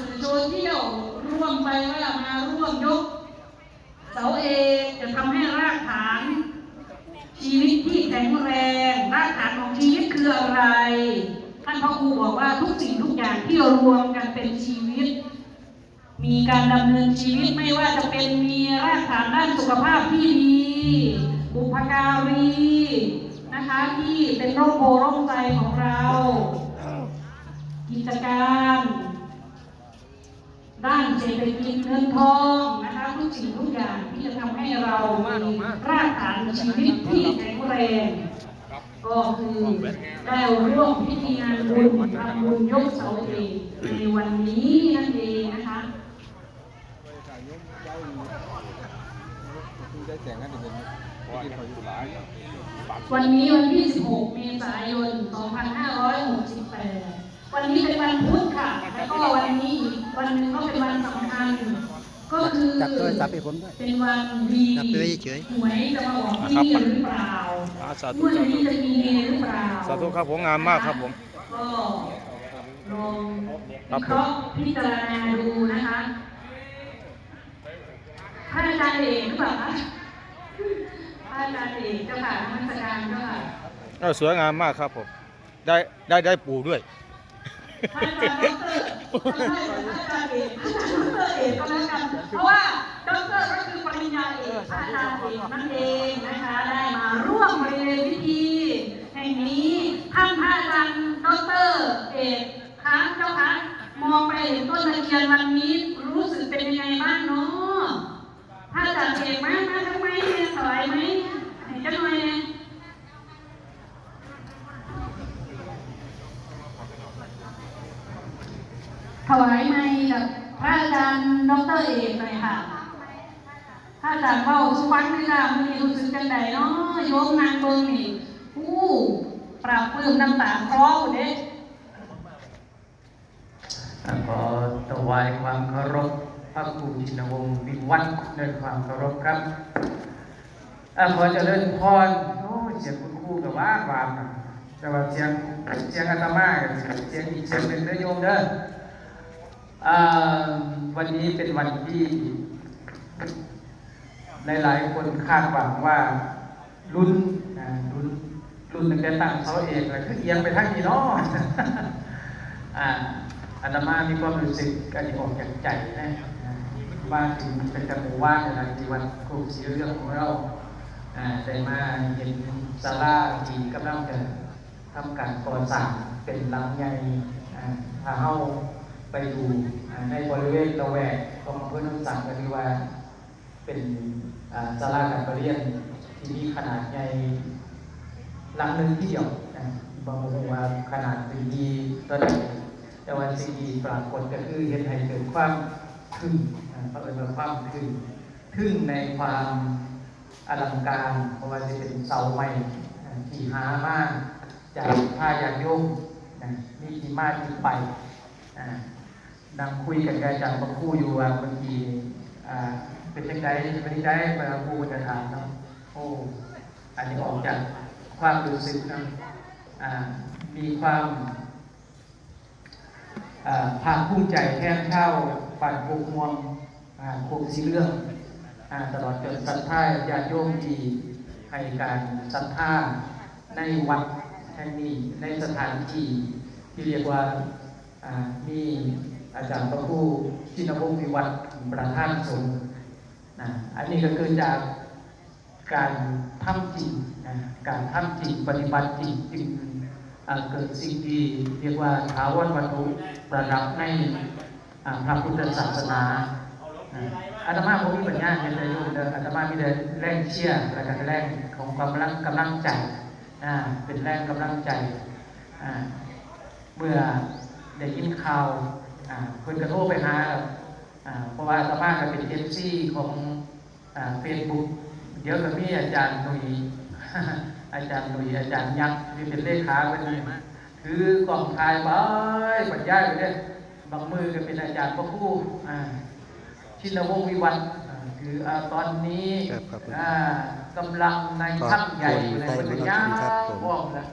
สื่อโซเชียลร่วมไปว่ามาร่วมยกเสาเอกจะทำให้รากฐานชีวิตที่แข็งแรงรากฐานของชีวิตคืออะไรท่านพระครูบอกว่าทุกสิ่งทุกอย่างที่รวมกันเป็นชีวิตมีการดำเนินชีวิตไม่ว่าจะเป็นมีรากฐานด้านสุขภาพที่ดีบุพการีนะคะที่เป็นร่มโพร่มใจของเรากิจการด้านเศรษฐกิจเงินทองนะคะทุกสิ่งทุกอย่างที่จะทำให้เรามีรากฐานชีวิตที่แข็งแรงก็คือได้ร่วมพิธีงานบุญทำบุญยกเสาเอกในวันนี้นั่นเองนะคะวันนี้วันที่ 16 เมษายน 2568 วันนี้เป็นวันพุธค่ะแล้วก็วันนี้อีกวันหนึ่งก็เป็นวันสำคัญก็คือเป็นวันดีหวยจะมาบอกที่หรือเปล่าวันนี้จะมีหรือเปล่าสาธุครับผมงามมากครับผมก็ลองวิเคราะห์พิจารณาดูนะคะท่านอาจารย์เอกหรือเปล่าคะท่านอาจารย์เอกเจ้าค่ะนมัสการเจ้าค่ะสวยงามมากครับผมได้ปู่ด้วยท่านอาจารย์ดร.อาจารย์เอกก็แล้วกันเพราะว่าดร.ก็คือปริญญาเอกอาจารย์เอกนั่นเองนะคะได้มาร่วมบริเวณพิธีแห่งนี้ท่านพระอาจารย์ดร.เอกคะเจ้าคะมองไปเห็นต้นตะเคียนวันนี้รู้สึกเป็นยังไงบ้างเนาะถ้าอาจารย์เอกมาทำไมเนี่ยถอยไหมให้เจ้าหน่อยเนี่ยถวายไมค์กับพระอาจารย์ดร.เอกหน่อยค่ะพระอาจารย์เว้าสุวรรณนี่ค่ะมีรู้สึกจังใดเนาะโยมนางเบิ่งนี่ปราบปลื้มน้ำตาคลอเด้ขอถวายความเคารพพระครูชินวงศ์วิวัฒน์ด้วยความเคารพครับขอเจริญพรโอ้เสียงคุณครูกับว่าแต่ว่าเสียงอาตมาเสียงอีกเสียงหนึ่งเด้อโยมเด้อวันนี้เป็นวันที่หลายๆคนคาดหวังว่ารุ่นตั้งแต่ตั้งเสาเอกเลยคือเอียงไปทางนี้เนาะอาตมามีความรู้สึกการออกจากใจนะว่าถึงเป็นจำนวนว่าในที่วันครูสีเรื่องของเราได้มาเห็นศาลาที่กำลังจะทำการก่อสร้างเป็นหลังใหญ่ถ้าเข้าไปดูในบริเวณละแวกของอำเภอโนนสังก็ถือว่าเป็นศาลาการประเรียนที่มีขนาดใหญ่หลังหนึ่งที่เดียวบอกว่าขนาดดีตัวใหญ่แต่ว่าสิ่งที่ปรากฏก็คือเห็นให้เกิดความทึ่งเพราะเป็นความทึ่งในความอลังการเพราะว่าจะเป็นเสาไม้ที่หามากจากผ้าญาติโยมมีที่มาที่ไปนั่งคุยกันอาจารย์พระครูอยู่ว่าบางทีเป็นยังไงเป็นยังไงพระครูจะถามเนาะโอ้อันนี้ออกจากความรู้สึกนะมีความภาคภูมิใจแทนเช่าปั่นโคกม่วงโคกสีเหลืองตลอดจนศรัทธาญาติโยมที่ให้การศรัทธาในวัดแห่งนี้ในสถานที่ที่เรียกว่ามีอาจารย์พระครูชินวงศ์วิวัฒน์ประธานสงฆ์อันนี้ก็เกิดจากการทำจริงการทำจริงปฏิบัติจริงจึงเกิดสิ่งที่เรียกว่าถาวรวัตถุประดับในพระพุทธศาสนาอาตมาผมมีปัญญาในใจลูกอาตมามีแต่แรงเชื่อและการแรงของความรักกำลังใจเป็นแรงกำลังใจเมื่อได้ยินข่าวเพิ่นกระโทรไปหาเพราะว่าอาตมาก็เป็นFCของFacebook เดี๋ยวก็มีอาจารย์หนุ่ยอาจารย์ยักษ์ที่เป็นเลขาเป็นถือกล่องถ่ายไปบรรยายไปเนี่ยบางมือก็เป็นอาจารย์พระครูชินวงศ์วิวัฒน์คือตอนนี้กำลังในทัพใหญ่ในบรรยายบอกนะ